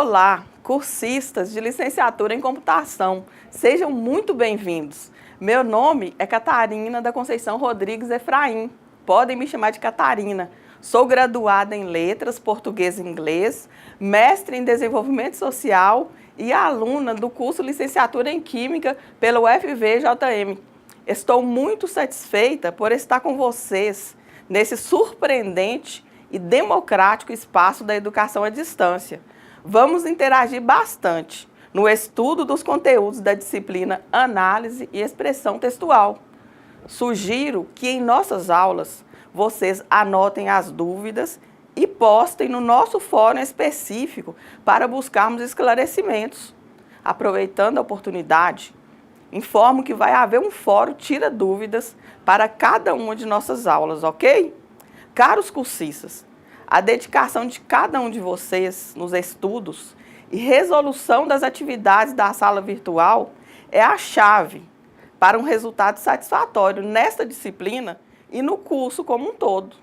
Olá, cursistas de licenciatura em computação, sejam muito bem-vindos. Meu nome é Catarina da Conceição Rodrigues Efraim, podem me chamar de Catarina. Sou graduada em Letras, Português e Inglês, mestre em Desenvolvimento Social e aluna do curso Licenciatura em Química pelo UFVJM. Estou muito satisfeita por estar com vocês nesse surpreendente e democrático espaço da educação à distância. Vamos interagir bastante no estudo dos conteúdos da disciplina Análise e Expressão Textual. Sugiro que em nossas aulas vocês anotem as dúvidas e postem no nosso fórum específico para buscarmos esclarecimentos. Aproveitando a oportunidade, informo que vai haver um fórum Tira Dúvidas para cada uma de nossas aulas, ok? Caros cursistas, a dedicação de cada um de vocês nos estudos e resolução das atividades da sala virtual é a chave para um resultado satisfatório nesta disciplina e no curso como um todo.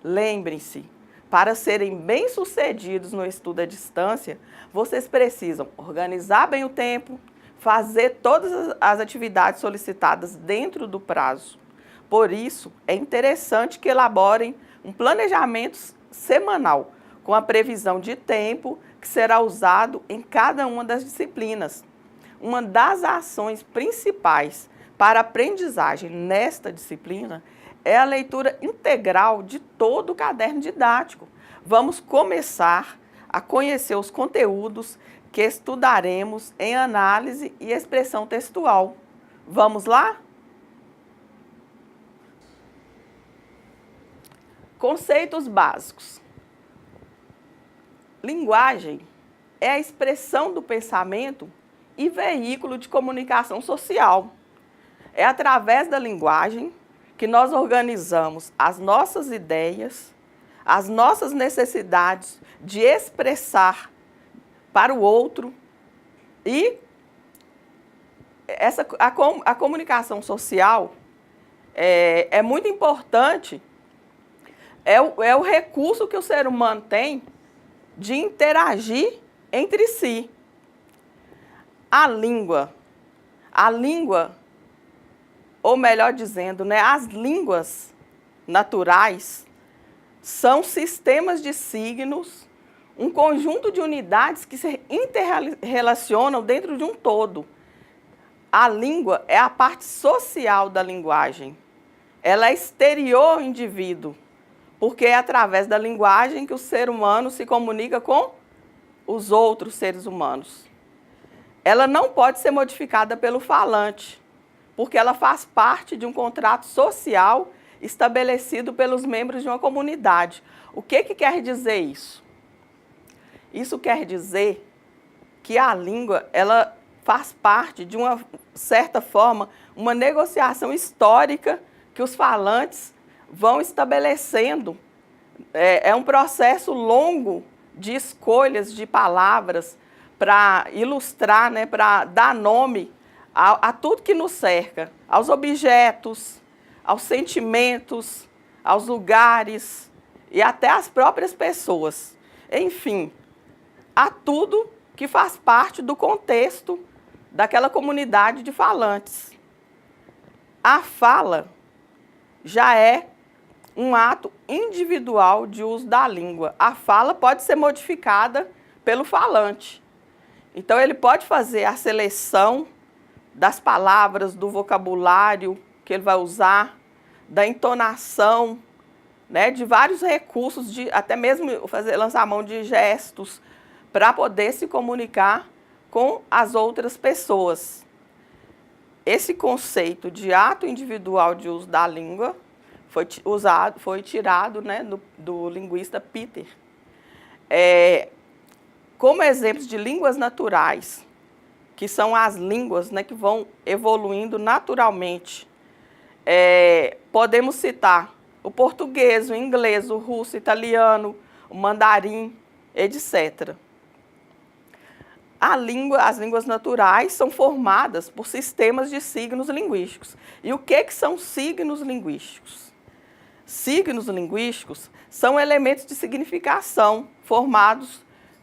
Lembrem-se, para serem bem-sucedidos no estudo à distância, vocês precisam organizar bem o tempo, fazer todas as atividades solicitadas dentro do prazo. Por isso, é interessante que elaborem um planejamento semanal, com a previsão de tempo que será usado em cada uma das disciplinas. Uma das ações principais para a aprendizagem nesta disciplina é a leitura integral de todo o caderno didático. Vamos começar a conhecer os conteúdos que estudaremos em análise e expressão textual. Vamos lá? Conceitos básicos. Linguagem é a expressão do pensamento e veículo de comunicação social. É através da linguagem que nós organizamos as nossas ideias, as nossas necessidades de expressar para o outro e a comunicação social é muito importante. É o recurso que o ser humano tem de interagir entre si. A língua, ou melhor dizendo, as línguas naturais são sistemas de signos, um conjunto de unidades que se interrelacionam dentro de um todo. A língua é a parte social da linguagem. Ela é exterior ao indivíduo, porque é através da linguagem que o ser humano se comunica com os outros seres humanos. Ela não pode ser modificada pelo falante, porque ela faz parte de um contrato social estabelecido pelos membros de uma comunidade. O que quer dizer isso? Isso quer dizer que a língua, ela faz parte, de uma certa forma, uma negociação histórica que os falantes vão estabelecendo. É um processo longo de escolhas de palavras para ilustrar, para dar nome a tudo que nos cerca, aos objetos, aos sentimentos, aos lugares e até às próprias pessoas. Enfim, a tudo que faz parte do contexto daquela comunidade de falantes. A fala já é um ato individual de uso da língua. A fala pode ser modificada pelo falante. Então, ele pode fazer a seleção das palavras, do vocabulário que ele vai usar, da entonação, de vários recursos, até mesmo lançar mão de gestos, para poder se comunicar com as outras pessoas. Esse conceito de ato individual de uso da língua foi tirado do linguista Peter. Como exemplos de línguas naturais, que são as línguas que vão evoluindo naturalmente, podemos citar o português, o inglês, o russo, o italiano, o mandarim, etc. As línguas naturais são formadas por sistemas de signos linguísticos. E o que são signos linguísticos? Signos linguísticos são elementos de significação formados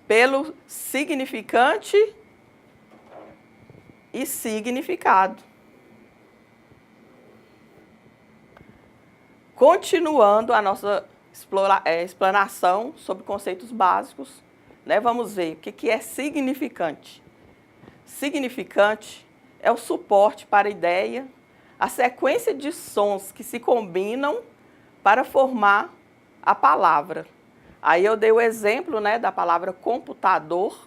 pelo significante e significado. Continuando a nossa explanação sobre conceitos básicos, né, vamos ver o que é significante. Significante é o suporte para a ideia, a sequência de sons que se combinam para formar a palavra. Aí eu dei o exemplo, né, da palavra computador,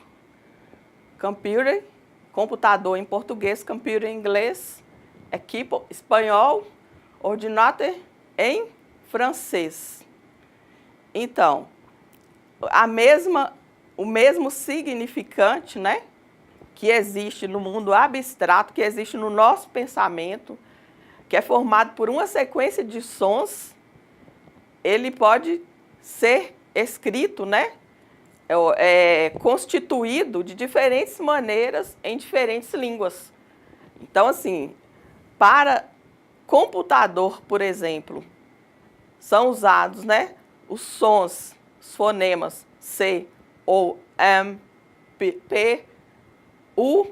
computer, computador em português, computer em inglês, equipo em espanhol, ordinateur em francês. Então, o mesmo significante, né, que existe no mundo abstrato, que existe no nosso pensamento, que é formado por uma sequência de sons, ele pode ser escrito, né, constituído de diferentes maneiras em diferentes línguas. Então, assim, para computador, por exemplo, são usados, né, os sons, os fonemas C, O, M, P, U,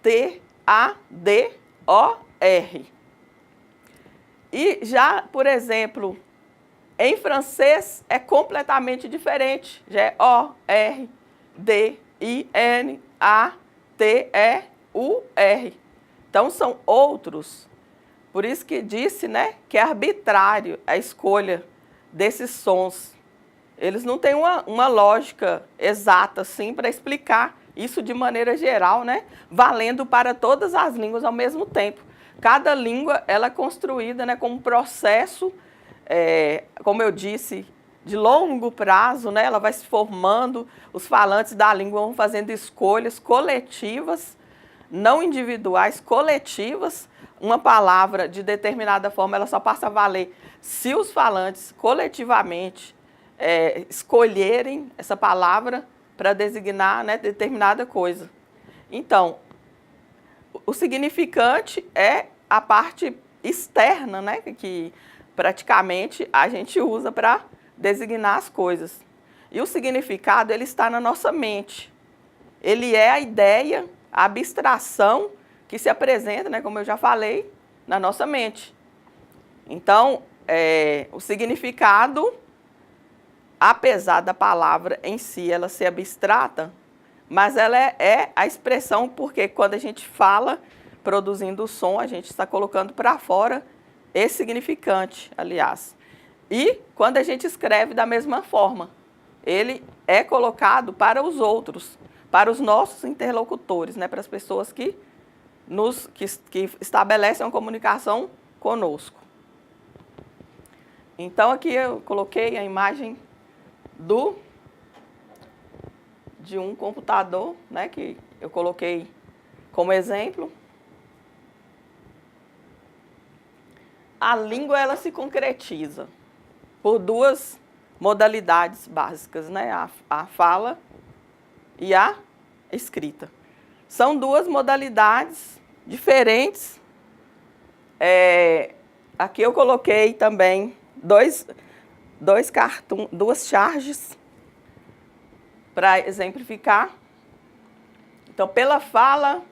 T, A, D, O, R. E já, por exemplo, em francês é completamente diferente. Já é O, R, D, I, N, A, T, E, U, R. Então são outros. Por isso que disse, né, que é arbitrário a escolha desses sons. Eles não têm uma lógica exata assim para explicar isso de maneira geral, né, valendo para todas as línguas ao mesmo tempo. Cada língua ela é construída, né, como um processo, como eu disse, de longo prazo, né, ela vai se formando, os falantes da língua vão fazendo escolhas coletivas, não individuais, coletivas. Uma palavra de determinada forma ela só passa a valer se os falantes coletivamente escolherem essa palavra para designar, né, determinada coisa. Então, o significante é a parte externa, né, que praticamente a gente usa para designar as coisas. E o significado ele está na nossa mente. Ele é a ideia, a abstração que se apresenta, né, como eu já falei, na nossa mente. Então, o significado, apesar da palavra em si ela ser abstrata, mas ela é a expressão, porque quando a gente fala, produzindo o som, a gente está colocando para fora esse significante, aliás. E quando a gente escreve da mesma forma, ele é colocado para os outros, para os nossos interlocutores, né, para as pessoas que estabelecem uma comunicação conosco. Então, aqui eu coloquei a imagem de um computador, né, que eu coloquei como exemplo. A língua ela se concretiza por duas modalidades básicas, né, a fala e a escrita. São duas modalidades diferentes. Aqui eu coloquei também duas charges para exemplificar. Então, pela fala,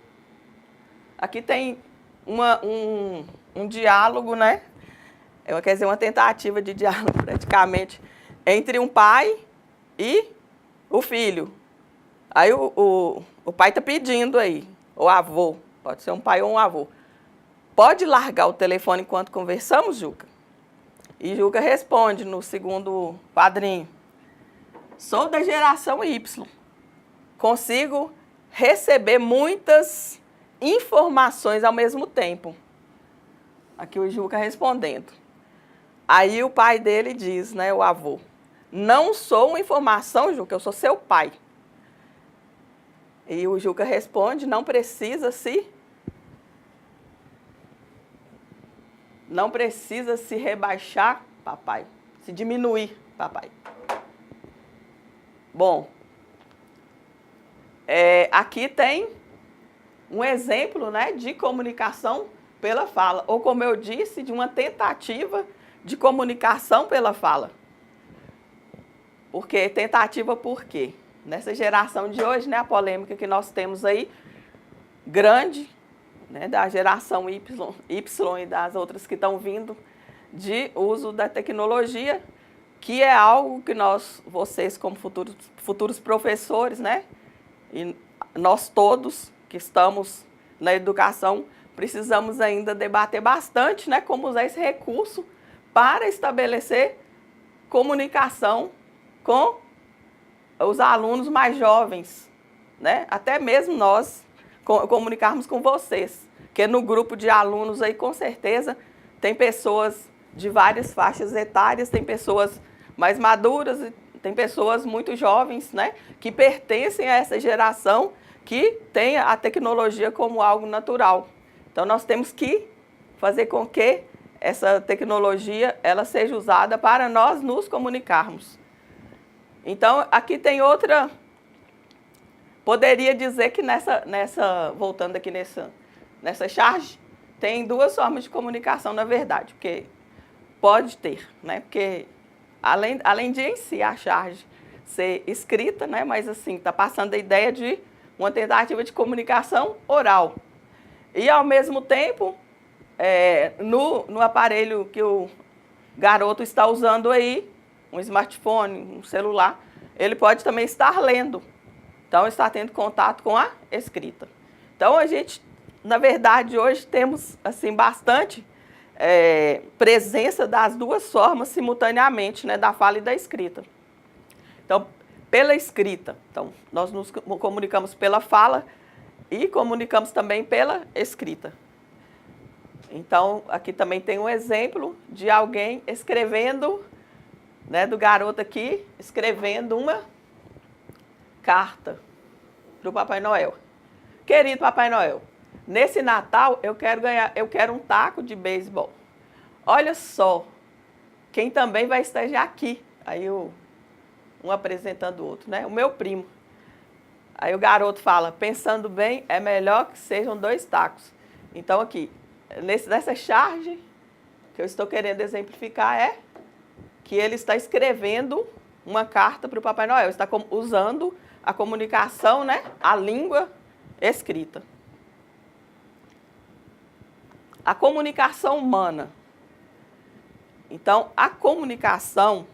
aqui tem um diálogo, né? Quer dizer, uma tentativa de diálogo praticamente entre um pai e o filho. Aí o pai está pedindo aí, o avô, pode ser um pai ou um avô, pode largar o telefone enquanto conversamos, Juca? E Juca responde no segundo quadrinho: sou da geração Y, consigo receber muitas informações ao mesmo tempo. Aqui o Juca respondendo. Aí o pai dele diz, né, o avô: não sou uma informação, Juca, eu sou seu pai. E o Juca responde: não precisa se rebaixar, papai, se diminuir, papai. Bom, aqui tem um exemplo, né, de comunicação pela fala, ou como eu disse, de uma tentativa de comunicação pela fala. Tentativa por quê? nessa geração de hoje, né, a polêmica que nós temos aí, grande, né, da geração Y e das outras que estão vindo, de uso da tecnologia, que é algo que vocês como futuros professores, né, e nós todos que estamos na educação, precisamos ainda debater bastante, né, como usar esse recurso para estabelecer comunicação com os alunos mais jovens, né, até mesmo nós comunicarmos com vocês, que no grupo de alunos aí com certeza tem pessoas de várias faixas etárias, tem pessoas mais maduras, tem pessoas muito jovens, né, que pertencem a essa geração que tem a tecnologia como algo natural. Então nós temos que fazer com que essa tecnologia ela seja usada para nós nos comunicarmos. Então aqui tem outra, poderia dizer que voltando aqui nessa charge, tem duas formas de comunicação na verdade, porque pode ter, né? Porque além de em si a charge ser escrita, né? Mas assim, está passando a ideia de uma tentativa de comunicação oral. E ao mesmo tempo, no aparelho que o garoto está usando aí, um smartphone, um celular, ele pode também estar lendo. Então, está tendo contato com a escrita. Então, a gente, na verdade, hoje temos assim, bastante presença das duas formas simultaneamente, né, da fala e da escrita. Então, pela escrita, então, nós nos comunicamos pela fala e comunicamos também pela escrita. Então, aqui também tem um exemplo de alguém escrevendo, né, do garoto aqui, escrevendo uma carta para o Papai Noel. Querido Papai Noel, nesse Natal eu quero um taco de beisebol. Olha só, quem também vai estagiar aqui. Aí um apresentando o outro, né? O meu primo. Aí o garoto fala, pensando bem, é melhor que sejam 2 tacos. Então aqui, nessa charge que eu estou querendo exemplificar é que ele está escrevendo uma carta para o Papai Noel, está usando a comunicação, né, a língua escrita. A comunicação humana. Então, a comunicação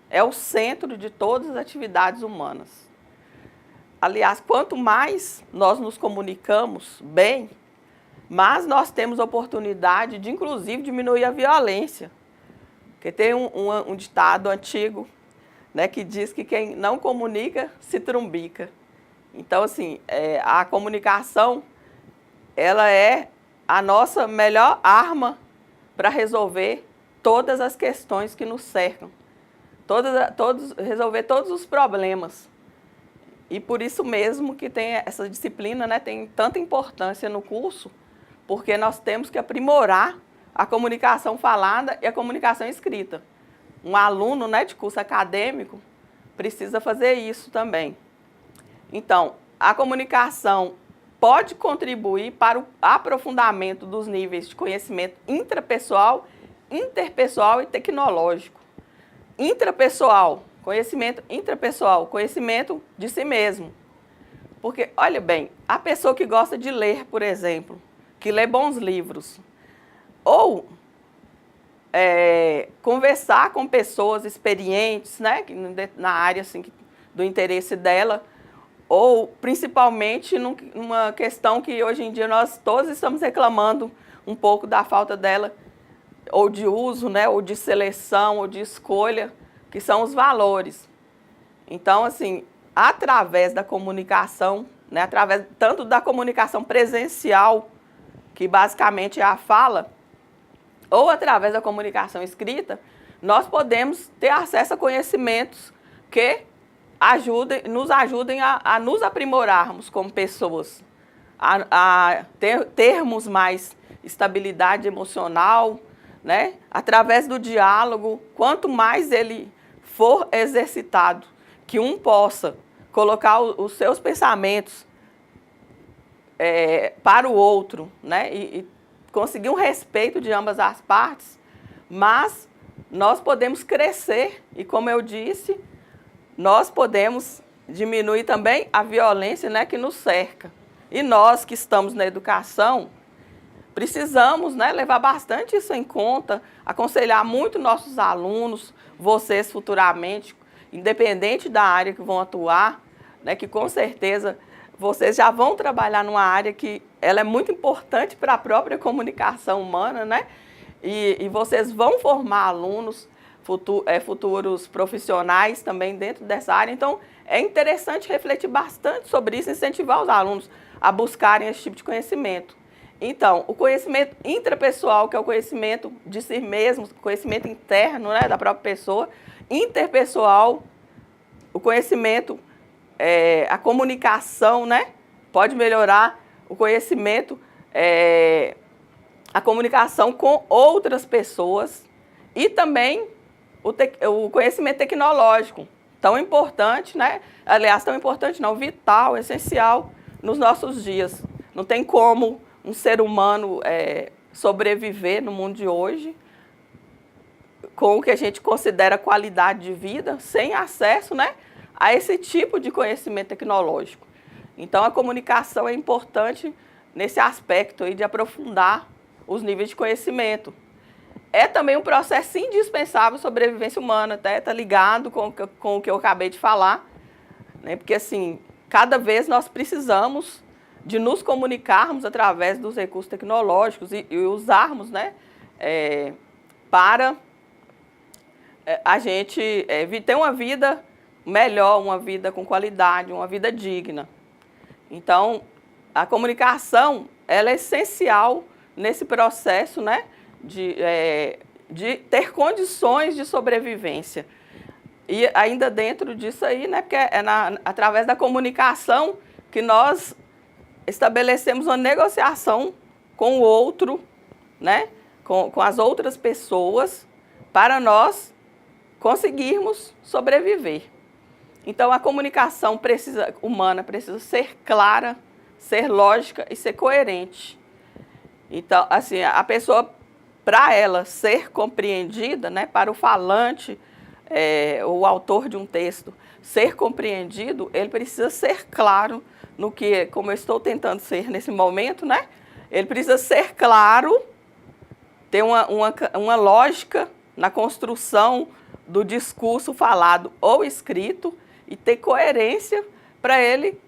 é o centro de todas as atividades humanas. Aliás, quanto mais nós nos comunicamos bem, mais nós temos a oportunidade de, inclusive, diminuir a violência. Porque tem um ditado antigo, né, que diz que quem não comunica se trumbica. Então, assim, a comunicação, ela é a nossa melhor arma para resolver todas as questões que nos cercam, resolver todos os problemas. E por isso mesmo que tem essa disciplina, né, tem tanta importância no curso, porque nós temos que aprimorar a comunicação falada e a comunicação escrita. Um aluno, né, de curso acadêmico precisa fazer isso também. Então, a comunicação pode contribuir para o aprofundamento dos níveis de conhecimento intrapessoal, interpessoal e tecnológico. Intrapessoal, conhecimento intrapessoal, conhecimento de si mesmo. Porque, olha bem, a pessoa que gosta de ler, por exemplo, que lê bons livros, ou conversar com pessoas experientes, né, na área assim, do interesse dela, ou principalmente numa questão que hoje em dia nós todos estamos reclamando um pouco da falta dela, ou de uso, né, ou de seleção, ou de escolha, que são os valores. Então, assim, através da comunicação, né, através tanto da comunicação presencial, que basicamente é a fala, ou através da comunicação escrita, nós podemos ter acesso a conhecimentos que nos ajudem a nos aprimorarmos como pessoas, a termos mais estabilidade emocional, né? Através do diálogo, quanto mais ele for exercitado, que um possa colocar os seus pensamentos para o outro, né? E conseguir um respeito de ambas as partes, mas nós podemos crescer e, como eu disse, nós podemos diminui também a violência, né, que nos cerca. E nós que estamos na educação, precisamos, né, levar bastante isso em conta, aconselhar muito nossos alunos, vocês futuramente, independente da área que vão atuar, né, que com certeza vocês já vão trabalhar numa área que ela é muito importante para a própria comunicação humana, né? E vocês vão formar alunos, futuros profissionais também dentro dessa área. Então, é interessante refletir bastante sobre isso, incentivar os alunos a buscarem esse tipo de conhecimento. Então, o conhecimento intrapessoal, que é o conhecimento de si mesmo, conhecimento interno, né, da própria pessoa, interpessoal, o conhecimento, a comunicação, né, pode melhorar o conhecimento, a comunicação com outras pessoas e também o conhecimento tecnológico, tão importante, né? Aliás, tão importante não, vital, essencial nos nossos dias. Não tem como um ser humano sobreviver no mundo de hoje com o que a gente considera qualidade de vida, sem acesso, né, a esse tipo de conhecimento tecnológico. Então, a comunicação é importante nesse aspecto aí de aprofundar os níveis de conhecimento. É também um processo indispensável de sobrevivência humana, até está ligado com o que eu acabei de falar, né? Porque, assim, cada vez nós precisamos de nos comunicarmos através dos recursos tecnológicos e usarmos, né, para a gente ter uma vida melhor, uma vida com qualidade, uma vida digna. Então, a comunicação, ela é essencial nesse processo, né, de ter condições de sobrevivência. E ainda dentro disso aí, né, porque através da comunicação que nós estabelecemos uma negociação com o outro, né, com as outras pessoas, para nós conseguirmos sobreviver. Então, a comunicação humana precisa ser clara, ser lógica e ser coerente. Então, assim, a pessoa, para ela ser compreendida, né, para o falante, o autor de um texto, ser compreendido, ele precisa ser claro no que, como eu estou tentando ser nesse momento, né? Ele precisa ser claro, ter uma lógica na construção do discurso falado ou escrito e ter coerência para ele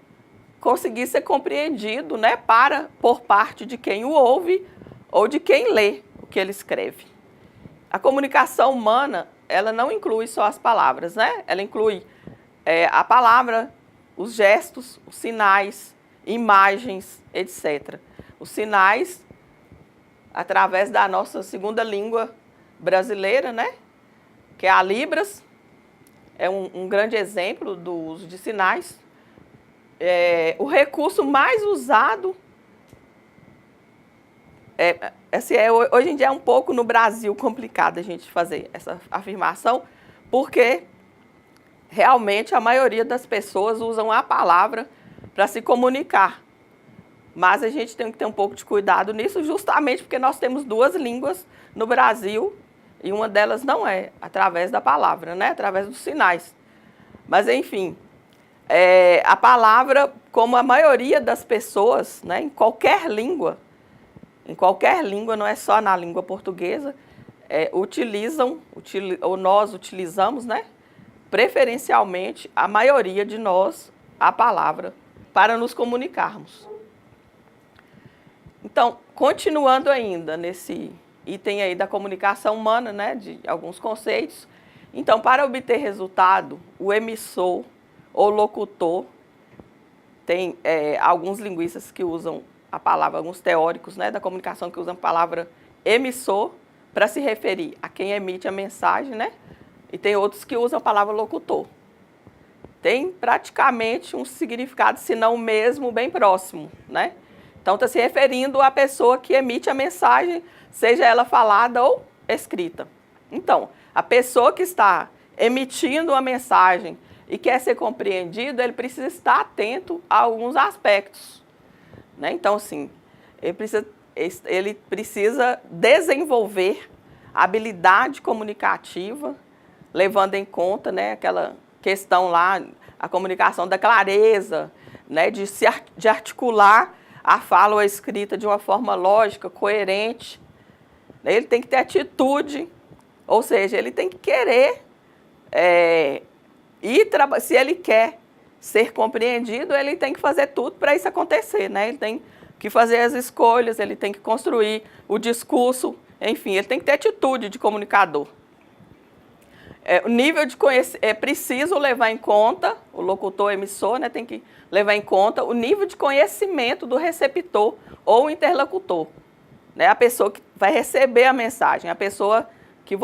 conseguir ser compreendido, né, por parte de quem o ouve ou de quem lê o que ele escreve. A comunicação humana, ela não inclui só as palavras, né? Ela inclui a palavra, os gestos, os sinais, imagens, etc. Os sinais, através da nossa segunda língua brasileira, né, que é a Libras, é um grande exemplo do uso de sinais. O recurso mais usado, hoje em dia é um pouco no Brasil complicado a gente fazer essa afirmação, porque realmente a maioria das pessoas usam a palavra para se comunicar. Mas a gente tem que ter um pouco de cuidado nisso, justamente porque nós temos duas línguas no Brasil e uma delas não é através da palavra, né? Através dos sinais. Mas, enfim, a palavra, como a maioria das pessoas, né, em qualquer língua, não é só na língua portuguesa, ou nós utilizamos, né, preferencialmente, a maioria de nós, a palavra para nos comunicarmos. Então, continuando ainda nesse item aí da comunicação humana, né, de alguns conceitos. Então, para obter resultado, o emissor ou locutor, tem alguns linguistas que usam a palavra, alguns teóricos, né, da comunicação que usam a palavra emissor para se referir a quem emite a mensagem, né, e tem outros que usam a palavra locutor. Tem praticamente um significado, se não o mesmo, bem próximo, né? Então, está se referindo à pessoa que emite a mensagem, seja ela falada ou escrita. Então, a pessoa que está emitindo uma mensagem e quer ser compreendido, ele precisa estar atento a alguns aspectos, né? Então, assim, ele precisa desenvolver a habilidade comunicativa, levando em conta, né, aquela questão lá, a comunicação da clareza, né, de articular a fala ou a escrita de uma forma lógica, coerente. Ele tem que ter atitude, ou seja, ele tem que querer, se ele quer ser compreendido, ele tem que fazer tudo para isso acontecer, né? Ele tem que fazer as escolhas, ele tem que construir o discurso, enfim, ele tem que ter atitude de comunicador. O nível de conhecimento, é preciso levar em conta, o locutor emissor, né, tem que levar em conta o nível de conhecimento do receptor ou interlocutor, né, a pessoa que vai receber a mensagem, a pessoa que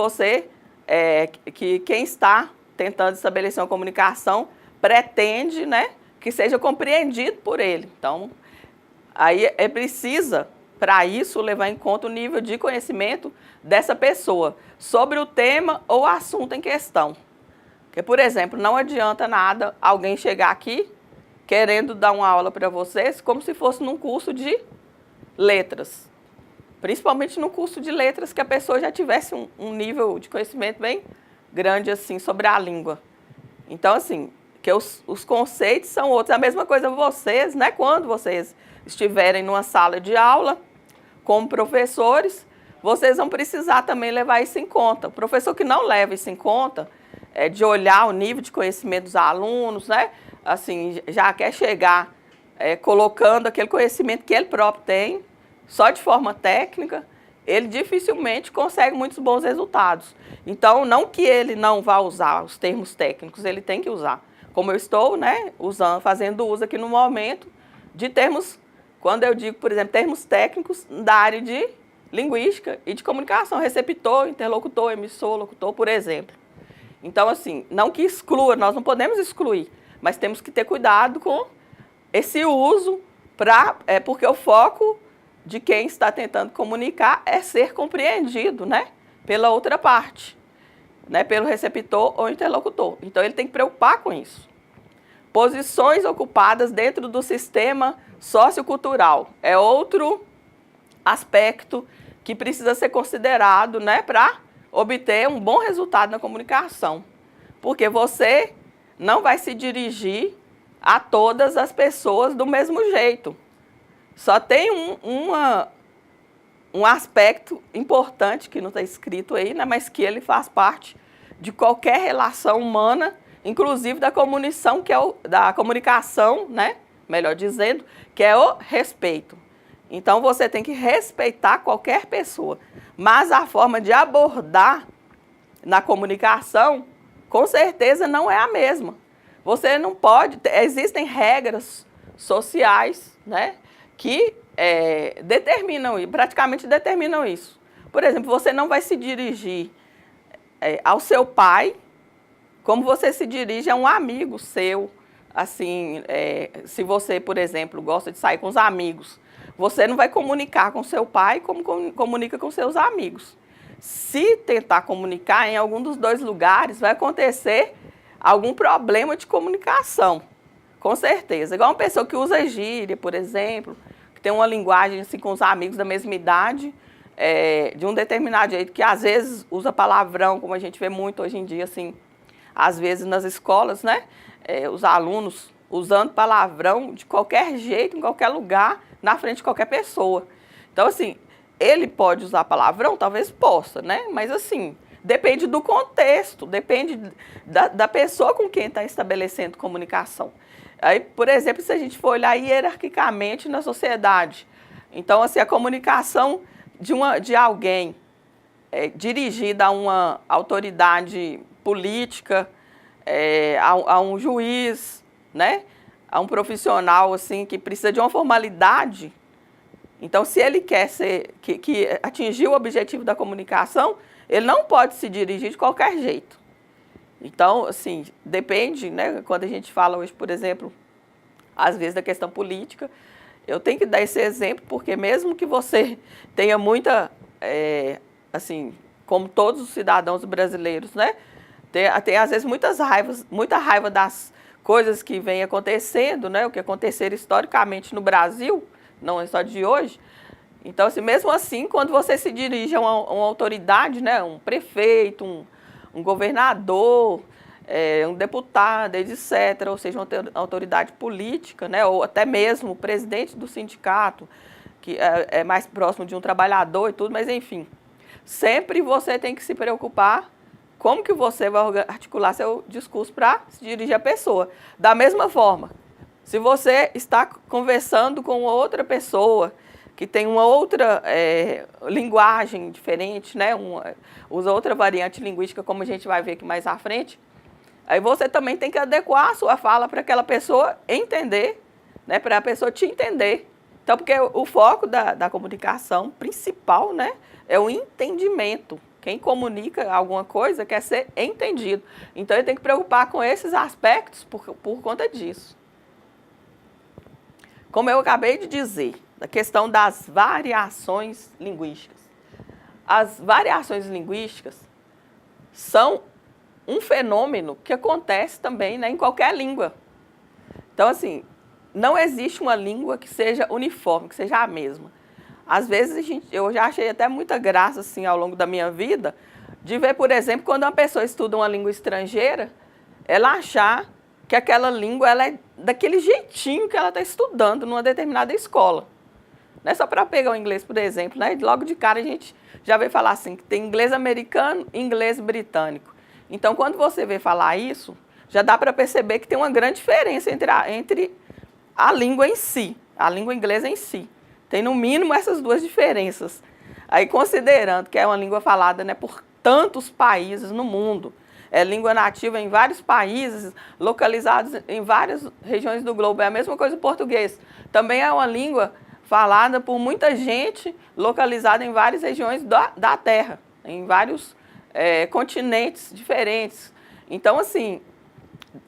quem está tentando estabelecer uma comunicação pretende, né, que seja compreendido por ele. Então, aí precisa, para isso, levar em conta o nível de conhecimento dessa pessoa sobre o tema ou assunto em questão. Porque, por exemplo, não adianta nada alguém chegar aqui querendo dar uma aula para vocês como se fosse num curso de letras. Principalmente no curso de letras que a pessoa já tivesse um nível de conhecimento bem grande assim sobre a língua. Então, assim, que os conceitos são outros. A mesma coisa vocês, né? Quando vocês estiverem numa sala de aula, como professores, vocês vão precisar também levar isso em conta. O professor que não leva isso em conta, de olhar o nível de conhecimento dos alunos, né? Assim, já quer chegar colocando aquele conhecimento que ele próprio tem, só de forma técnica, ele dificilmente consegue muitos bons resultados. Então, não que ele não vá usar os termos técnicos, ele tem que usar. Como eu estou, né, fazendo uso aqui no momento de termos, quando eu digo, por exemplo, termos técnicos da área de linguística e de comunicação, receptor, interlocutor, emissor, locutor, por exemplo. Então, assim, não que exclua, nós não podemos excluir, mas temos que ter cuidado com esse uso, porque o foco de quem está tentando comunicar é ser compreendido, né, pela outra parte, né, pelo receptor ou interlocutor. Então, ele tem que preocupar com isso. Posições ocupadas dentro do sistema sociocultural é outro aspecto que precisa ser considerado, né, para obter um bom resultado na comunicação. Porque você não vai se dirigir a todas as pessoas do mesmo jeito. Só tem um aspecto importante que não está escrito aí, né, mas que ele faz parte de qualquer relação humana, inclusive da comunicação, né, melhor dizendo, que é o respeito. Então, você tem que respeitar qualquer pessoa, mas a forma de abordar na comunicação, com certeza, não é a mesma. Você não pode, existem regras sociais, né, que praticamente determinam isso. Por exemplo, você não vai se dirigir ao seu pai como você se dirige a um amigo seu. Assim, se você, por exemplo, gosta de sair com os amigos, você não vai comunicar com seu pai como comunica com seus amigos. Se tentar comunicar em algum dos dois lugares, vai acontecer algum problema de comunicação, com certeza. Igual uma pessoa que usa gíria, por exemplo, que tem uma linguagem assim, com os amigos da mesma idade, de um determinado jeito, que às vezes usa palavrão, como a gente vê muito hoje em dia, assim, às vezes nas escolas, né? Os alunos usando palavrão de qualquer jeito, em qualquer lugar, na frente de qualquer pessoa. Então, assim, ele pode usar palavrão? Talvez possa, né? Mas, assim, depende do contexto, depende da pessoa com quem está estabelecendo comunicação. Aí, por exemplo, se a gente for olhar hierarquicamente na sociedade, então, assim, a comunicação de alguém dirigida a uma autoridade política, a um juiz, né? A um profissional assim, que precisa de uma formalidade. Então, se ele quer que atingir o objetivo da comunicação, ele não pode se dirigir de qualquer jeito. Então, assim, depende, né? Quando a gente fala hoje, por exemplo, às vezes da questão política, eu tenho que dar esse exemplo, porque mesmo que você tenha muita, assim, como todos os cidadãos brasileiros, né? Tem às vezes muita raiva das coisas que vêm acontecendo, né? O que aconteceram historicamente no Brasil, não é só de hoje. Então, assim, mesmo assim, quando você se dirige a uma autoridade, né? Um prefeito, um governador, um deputado, etc., ou seja, uma autoridade política, né, ou até mesmo o presidente do sindicato, que é mais próximo de um trabalhador e tudo, mas enfim, sempre você tem que se preocupar como que você vai articular seu discurso para se dirigir à pessoa. Da mesma forma, se você está conversando com outra pessoa que tem uma outra linguagem diferente, né, usa outra variante linguística, como a gente vai ver aqui mais à frente, aí você também tem que adequar a sua fala para aquela pessoa entender, né, para a pessoa te entender. Então, porque o foco da comunicação principal, né, é o entendimento. Quem comunica alguma coisa quer ser entendido. Então, ele tem que preocupar com esses aspectos por conta disso. Como eu acabei de dizer, a questão das variações linguísticas. As variações linguísticas são um fenômeno que acontece também, né, em qualquer língua. Então, assim, não existe uma língua que seja uniforme, que seja a mesma. Às vezes, eu já achei até muita graça, assim, ao longo da minha vida, de ver, por exemplo, quando uma pessoa estuda uma língua estrangeira, ela achar que aquela língua ela é daquele jeitinho que ela está estudando numa determinada escola. Não é só para pegar o inglês, por exemplo, né? Logo de cara a gente já vê falar assim, que tem inglês americano e inglês britânico. Então, quando você vê falar isso, já dá para perceber que tem uma grande diferença entre a língua em si, a língua inglesa em si. Tem, no mínimo, essas duas diferenças. Aí, considerando que é uma língua falada, né, por tantos países no mundo, é língua nativa em vários países, localizados em várias regiões do globo. É a mesma coisa o português. Também é uma língua falada por muita gente, localizada em várias regiões da Terra, em vários continentes diferentes. Então, assim,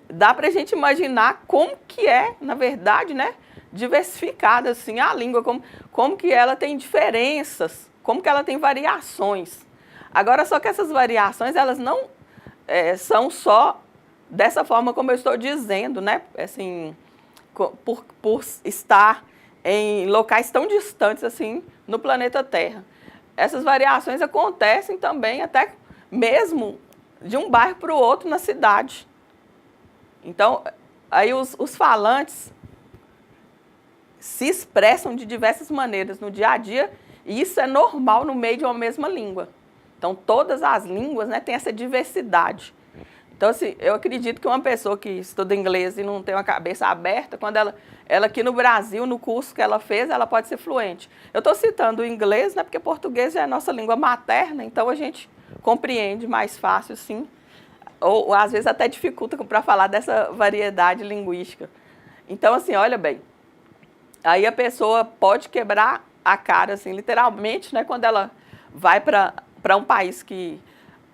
dá para a gente imaginar como que é, na verdade, né, diversificada assim, a língua, como que ela tem diferenças, como que ela tem variações. Agora, só que essas variações, elas não são só dessa forma como eu estou dizendo, né? Assim, por estar em locais tão distantes assim no planeta Terra. Essas variações acontecem também até mesmo de um bairro para o outro na cidade. Então, aí os falantes se expressam de diversas maneiras no dia a dia e isso é normal no meio de uma mesma língua. Então, todas as línguas, né, têm essa diversidade. Então, assim, eu acredito que uma pessoa que estuda inglês e não tem uma cabeça aberta, quando ela aqui no Brasil, no curso que ela fez, ela pode ser fluente. Eu estou citando o inglês, né, porque português é a nossa língua materna, então a gente compreende mais fácil, sim. Ou às vezes até dificulta para falar dessa variedade linguística. Então, assim, olha bem, aí a pessoa pode quebrar a cara, assim, literalmente, né, quando ela vai para um país que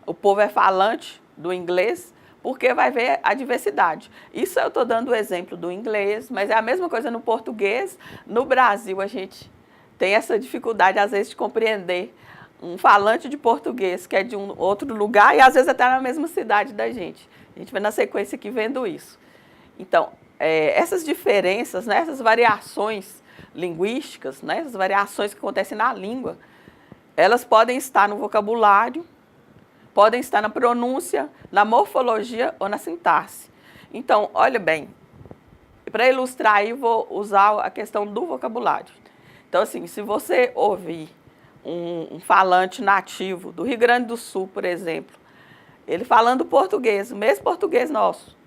o povo é falante do inglês, porque vai ver a diversidade. Isso eu estou dando o exemplo do inglês, mas é a mesma coisa no português. No Brasil, a gente tem essa dificuldade, às vezes, de compreender um falante de português que é de um outro lugar e, às vezes, até na mesma cidade da gente. A gente vai na sequência aqui vendo isso. Então, essas diferenças, né, essas variações linguísticas, né, essas variações que acontecem na língua, elas podem estar no vocabulário, podem estar na pronúncia, na morfologia ou na sintaxe. Então, olha bem, para ilustrar aí, vou usar a questão do vocabulário. Então, assim, se você ouvir um falante nativo do Rio Grande do Sul, por exemplo, ele falando português, o mesmo português nosso,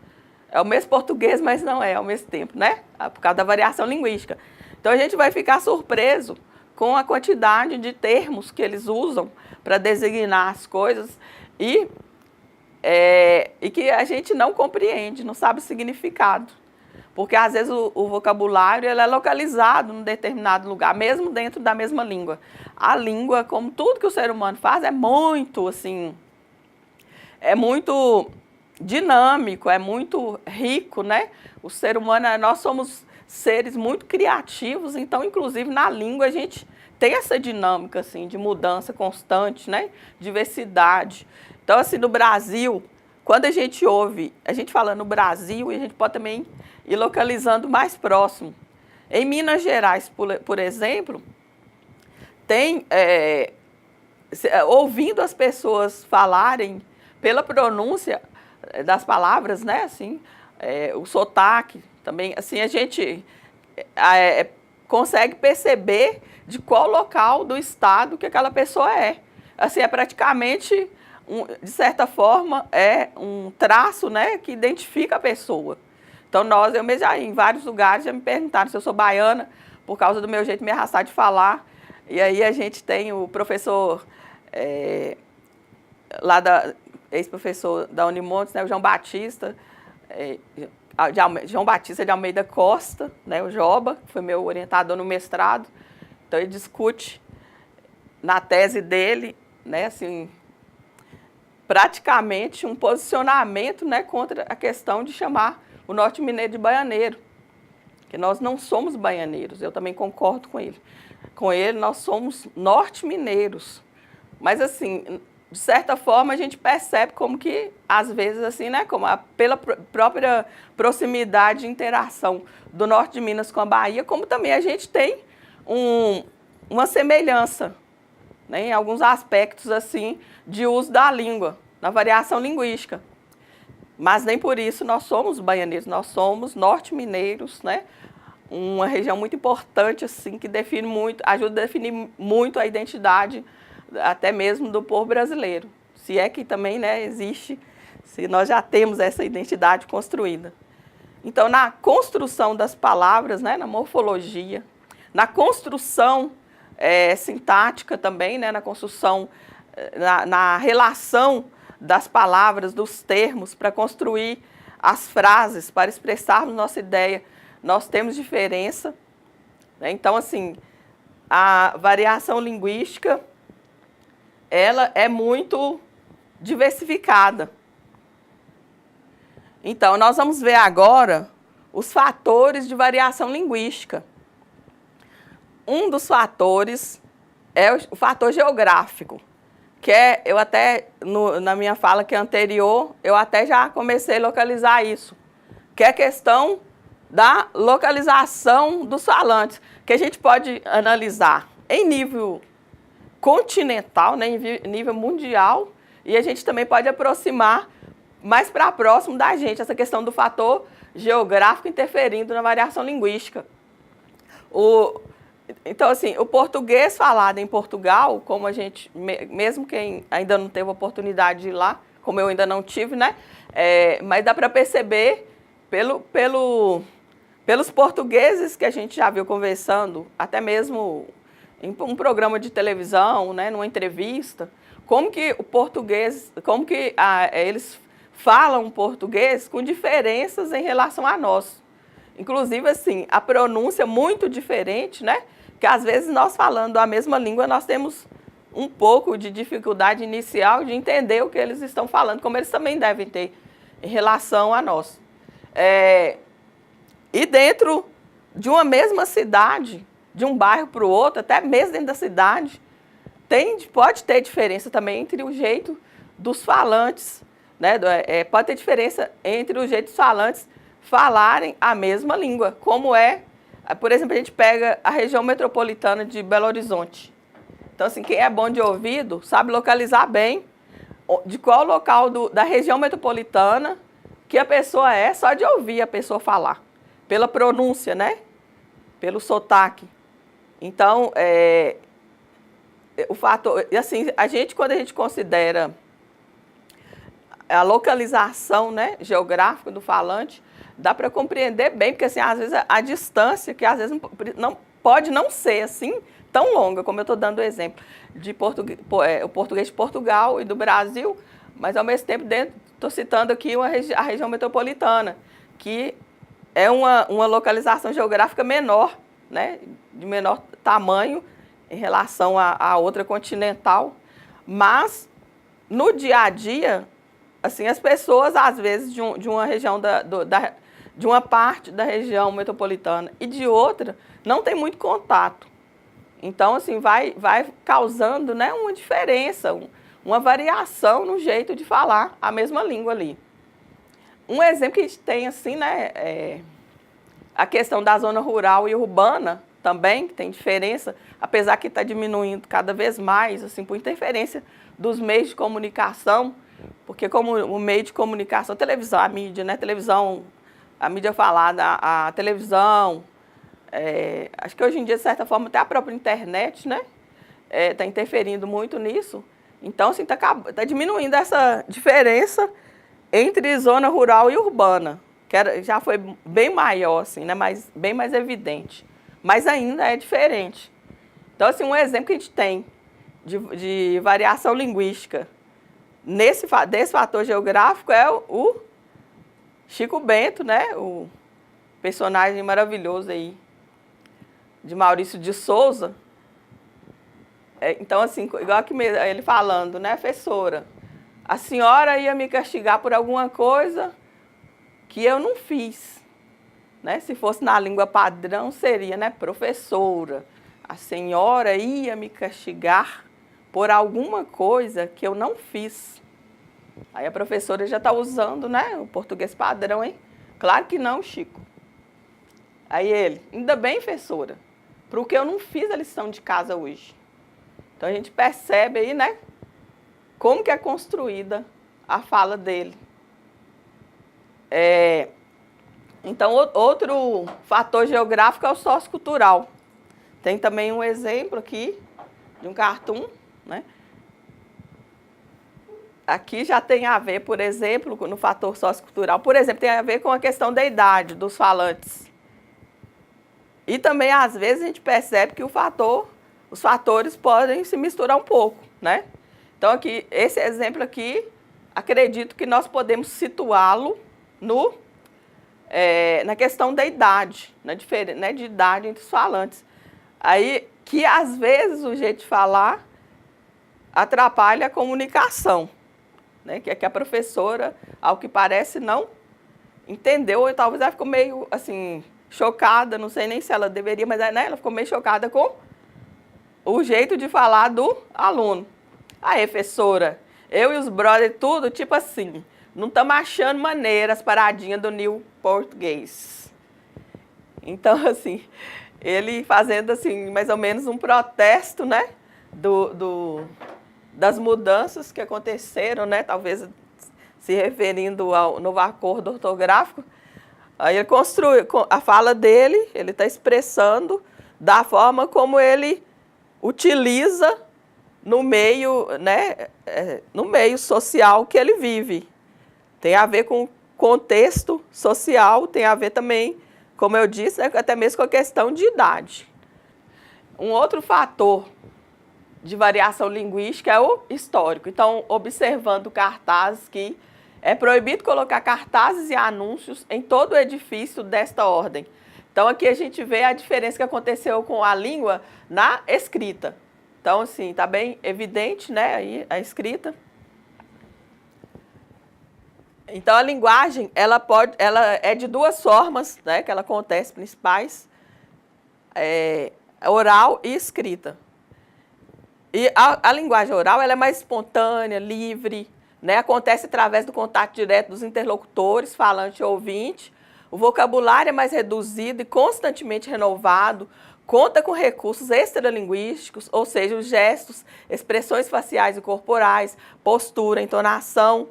é o mesmo português, mas não é ao mesmo tempo, né? Por causa da variação linguística. Então, a gente vai ficar surpreso com a quantidade de termos que eles usam para designar as coisas e que a gente não compreende, não sabe o significado. Porque, às vezes, o vocabulário ele é localizado em um determinado lugar, mesmo dentro da mesma língua. A língua, como tudo que o ser humano faz, é muito, assim, é muito dinâmico, é muito rico, né? O ser humano, nós somos seres muito criativos, então, inclusive, na língua a gente tem essa dinâmica, assim, de mudança constante, né? Diversidade. Então, assim, no Brasil, quando a gente ouve, a gente fala no Brasil, e a gente pode também ir localizando mais próximo. Em Minas Gerais, por exemplo, tem, ouvindo as pessoas falarem pela pronúncia, das palavras, né? Assim, o sotaque também, assim, a gente consegue perceber de qual local do estado que aquela pessoa é. Assim, é praticamente, de certa forma, é um traço, né, que identifica a pessoa. Então, eu mesmo já, em vários lugares já me perguntaram se eu sou baiana, por causa do meu jeito de me arrastar de falar. E aí a gente tem o professor, ex-professor da Unimontes, né, o João Batista, João Batista de Almeida Costa, né, o Joba, que foi meu orientador no mestrado. Então, ele discute na tese dele, né, assim, praticamente um posicionamento, né, contra a questão de chamar o norte mineiro de baianeiro, que nós não somos baianeiros, eu também concordo com ele. Com ele, nós somos norte mineiros, mas assim, de certa forma, a gente percebe como que, às vezes, assim, né, como pela própria proximidade e interação do norte de Minas com a Bahia, como também a gente tem uma semelhança, né, em alguns aspectos, assim, de uso da língua, na variação linguística. Mas nem por isso nós somos baianeiros, nós somos norte-mineiros, né? Uma região muito importante, assim, que define muito, ajuda a definir muito a identidade, até mesmo do povo brasileiro. Se é que também, né, existe, se nós já temos essa identidade construída. Então, na construção das palavras, né, na morfologia, na construção sintática também, né, na construção, na relação das palavras, dos termos, para construir as frases, para expressarmos nossa ideia, nós temos diferença, né? Então, assim, a variação linguística, ela é muito diversificada. Então, nós vamos ver agora os fatores de variação linguística. Um dos fatores é o fator geográfico, que eu até, na minha fala que é anterior, eu até já comecei a localizar isso, que é a questão da localização dos falantes, que a gente pode analisar em nível continental, né, em nível mundial, e a gente também pode aproximar mais para próximo da gente, essa questão do fator geográfico interferindo na variação linguística. Então, assim, o português falado em Portugal, como a gente, mesmo quem ainda não teve a oportunidade de ir lá, como eu ainda não tive, né? Mas dá para perceber pelos portugueses que a gente já viu conversando, até mesmo em um programa de televisão, né, numa entrevista, como que o português, eles falam português com diferenças em relação a nós. Inclusive, assim, a pronúncia muito diferente, né? Que às vezes nós falando a mesma língua, nós temos um pouco de dificuldade inicial de entender o que eles estão falando, como eles também devem ter em relação a nós. E dentro de uma mesma cidade, de um bairro para o outro, até mesmo dentro da cidade, pode ter diferença também entre o jeito dos falantes, né? Pode ter diferença entre o jeito dos falantes falarem a mesma língua, como por exemplo, a gente pega a região metropolitana de Belo Horizonte. Então, assim, quem é bom de ouvido sabe localizar bem de qual local da região metropolitana que a pessoa só de ouvir a pessoa falar, pela pronúncia, né? Pelo sotaque. Então, o fator, assim, quando a gente considera a localização, né, geográfica do falante, dá para compreender bem, porque assim, às vezes a distância, que às vezes pode não ser assim tão longa, como eu estou dando o exemplo de o português de Portugal e do Brasil, mas ao mesmo tempo estou citando aqui a região metropolitana, que é uma localização geográfica menor, né, de menor tamanho em relação à outra continental, mas no dia a dia, assim, as pessoas, às vezes, de uma região de uma parte da região metropolitana e de outra, não tem muito contato. Então, assim, vai causando, né, uma diferença, uma variação no jeito de falar a mesma língua ali. Um exemplo que a gente tem, assim, né, a questão da zona rural e urbana também, que tem diferença, apesar que está diminuindo cada vez mais, assim, por interferência dos meios de comunicação. Porque como o meio de comunicação, televisão, a mídia, né? Televisão, a mídia falada, a televisão, acho que hoje em dia, de certa forma, até a própria internet, né? Está interferindo muito nisso. Então, assim, tá diminuindo essa diferença entre zona rural e urbana, que já foi bem maior, assim, né? Bem mais evidente. Mas ainda é diferente. Então, assim, um exemplo que a gente tem de variação linguística desse fator geográfico é o Chico Bento, né? O personagem maravilhoso aí de Maurício de Souza. Então, assim, igual aqui mesmo, ele falando, né, professora, a senhora ia me castigar por alguma coisa que eu não fiz, né? Se fosse na língua padrão, seria, né, professora, a senhora ia me castigar por alguma coisa que eu não fiz. Aí a professora já está usando, né, o português padrão, hein? Claro que não, Chico. Aí ele, ainda bem, professora, porque eu não fiz a lição de casa hoje. Então a gente percebe aí, né, como que é construída a fala dele. Então, outro fator geográfico é o sociocultural. Tem também um exemplo aqui de um cartoon, né? Aqui já tem a ver, por exemplo, no fator sociocultural, por exemplo, tem a ver com a questão da idade dos falantes. E também, às vezes, a gente percebe que os fatores podem se misturar um pouco, né? Então, aqui, esse exemplo aqui, acredito que nós podemos situá-lo na questão da idade, né, de idade entre os falantes. Aí, que às vezes o jeito de falar atrapalha a comunicação, né, que a professora, ao que parece, não entendeu, ou talvez ela ficou meio, assim, chocada, não sei nem se ela deveria, mas né, ela ficou meio chocada com o jeito de falar do aluno. Aí, professora, eu e os brothers, tudo tipo assim, não estamos achando maneiras, paradinha do New Português. Então, assim, ele fazendo, assim, mais ou menos um protesto, né, das mudanças que aconteceram, né, talvez se referindo ao novo acordo ortográfico. Aí ele construiu, a fala dele, ele está expressando da forma como ele utiliza no meio, né, no meio social que ele vive. Tem a ver com o contexto social, tem a ver também, como eu disse, né, até mesmo com a questão de idade. Um outro fator de variação linguística é o histórico. Então, observando cartazes, que é proibido colocar cartazes e anúncios em todo o edifício desta ordem. Então, aqui a gente vê a diferença que aconteceu com a língua na escrita. Então, assim, está bem evidente, né, aí a escrita. Então, a linguagem, ela é de duas formas, né, que ela acontece, principais, oral e escrita. E a linguagem oral, ela é mais espontânea, livre, né, acontece através do contato direto dos interlocutores, falante e ouvinte. O vocabulário é mais reduzido e constantemente renovado, conta com recursos extralinguísticos, ou seja, os gestos, expressões faciais e corporais, postura, entonação.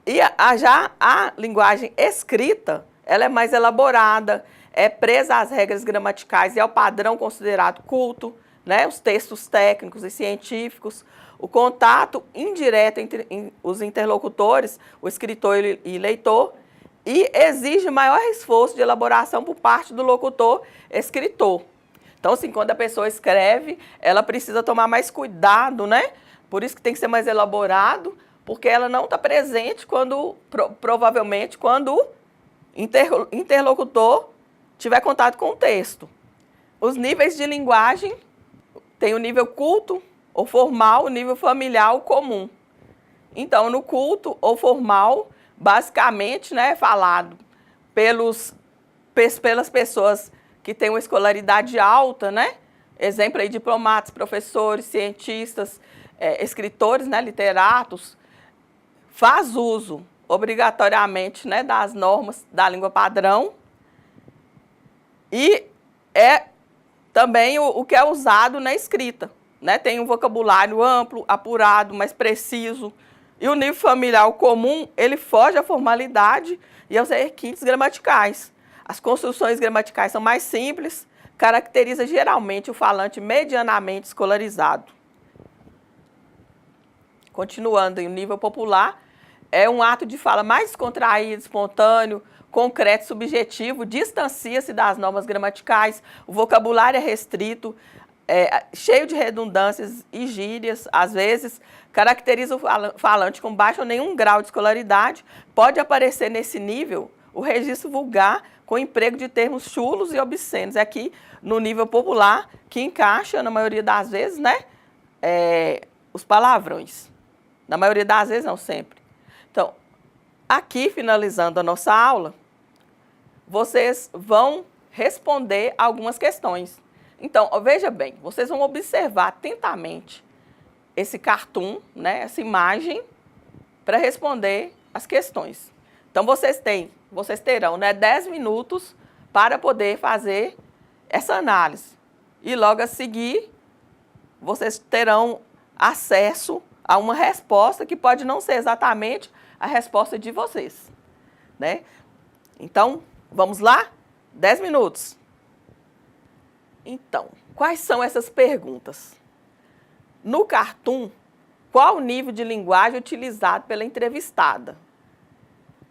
E já a linguagem escrita, ela é mais elaborada, é presa às regras gramaticais e ao padrão considerado culto, né, os textos técnicos e científicos, o contato indireto entre os interlocutores, o escritor e leitor, e exige maior esforço de elaboração por parte do locutor-escritor. Então, assim, quando a pessoa escreve, ela precisa tomar mais cuidado, né? Por isso que tem que ser mais elaborado, porque ela não está presente provavelmente, quando o interlocutor tiver contato com o texto. Os níveis de linguagem tem o nível culto ou formal, o nível familiar ou comum. Então, no culto ou formal, basicamente, né, é falado pelas pessoas que têm uma escolaridade alta, né? Exemplo aí, diplomatas, professores, cientistas, escritores, né, literatos, faz uso obrigatoriamente, né, das normas da língua padrão e também o que é usado na escrita, né? Tem um vocabulário amplo, apurado, mais preciso, E o nível familiar comum, ele foge à formalidade e aos requintes gramaticais. As construções gramaticais são mais simples, caracteriza geralmente o falante medianamente escolarizado. Continuando, em nível popular, é um ato de fala mais descontraído, espontâneo, concreto, subjetivo, distancia-se das normas gramaticais, o vocabulário é restrito, cheio de redundâncias e gírias, às vezes, caracteriza o falante com baixo ou nenhum grau de escolaridade, pode aparecer nesse nível o registro vulgar com emprego de termos chulos e obscenos. É aqui no nível popular que encaixa, na maioria das vezes, né, os palavrões. Na maioria das vezes, não sempre. Então, aqui, finalizando a nossa aula, vocês vão responder algumas questões. Então, veja bem, vocês vão observar atentamente esse cartoon, né, essa imagem, para responder as questões. Então, vocês terão, né, 10 minutos para poder fazer essa análise. E logo a seguir, vocês terão acesso a uma resposta que pode não ser exatamente a resposta de vocês, né? Então, vamos lá? 10 minutos. Então, quais são essas perguntas? No cartoon, qual o nível de linguagem utilizado pela entrevistada?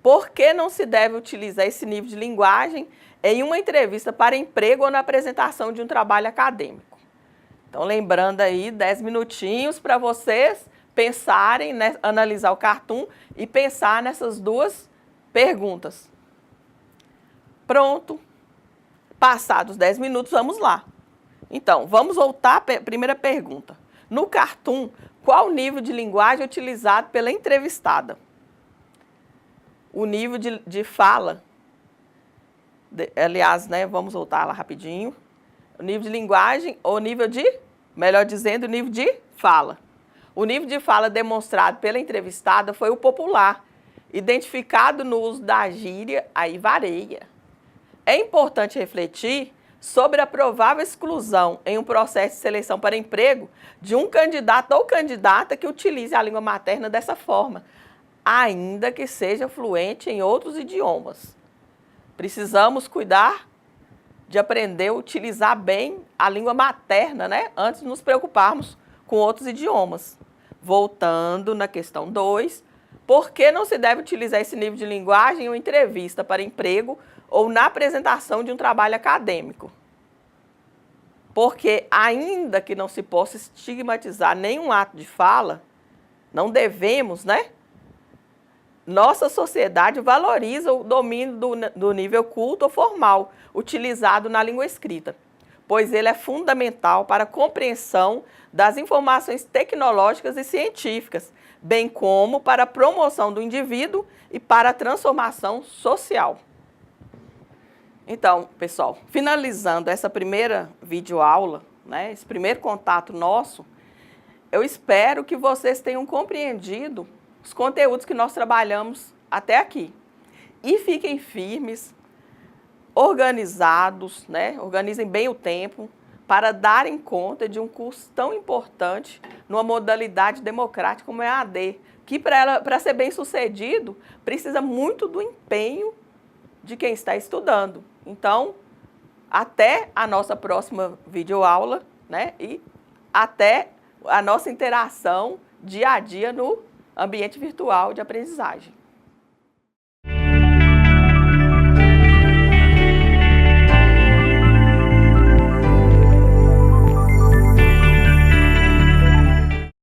Por que não se deve utilizar esse nível de linguagem em uma entrevista para emprego ou na apresentação de um trabalho acadêmico? Então, lembrando aí, 10 minutinhos para vocês pensarem, né, analisar o cartoon e pensar nessas duas perguntas. Pronto. Passados 10 minutos, vamos lá. Então, vamos voltar à primeira pergunta. No cartoon, qual o nível de linguagem utilizado pela entrevistada? O nível de fala, aliás, né, vamos voltar lá rapidinho. O nível de linguagem ou nível de, melhor dizendo, o nível de fala. O nível de fala demonstrado pela entrevistada foi o popular, identificado no uso da gíria, aí varia. É importante refletir sobre a provável exclusão em um processo de seleção para emprego de um candidato ou candidata que utilize a língua materna dessa forma, ainda que seja fluente em outros idiomas. Precisamos cuidar de aprender a utilizar bem a língua materna, né, antes de nos preocuparmos com outros idiomas. Voltando na questão 2, por que não se deve utilizar esse nível de linguagem em uma entrevista para emprego ou na apresentação de um trabalho acadêmico? Porque, ainda que não se possa estigmatizar nenhum ato de fala, não devemos, né? Nossa sociedade valoriza o domínio do nível culto ou formal utilizado na língua escrita, pois ele é fundamental para a compreensão das informações tecnológicas e científicas, bem como para a promoção do indivíduo e para a transformação social. Então, pessoal, finalizando essa primeira videoaula, né, esse primeiro contato nosso, eu espero que vocês tenham compreendido os conteúdos que nós trabalhamos até aqui. E fiquem firmes, organizados, né, organizem bem o tempo para darem conta de um curso tão importante numa modalidade democrática como é a AD, que para ser bem sucedido precisa muito do empenho de quem está estudando. Então, até a nossa próxima videoaula, né? E até a nossa interação dia a dia no ambiente virtual de aprendizagem.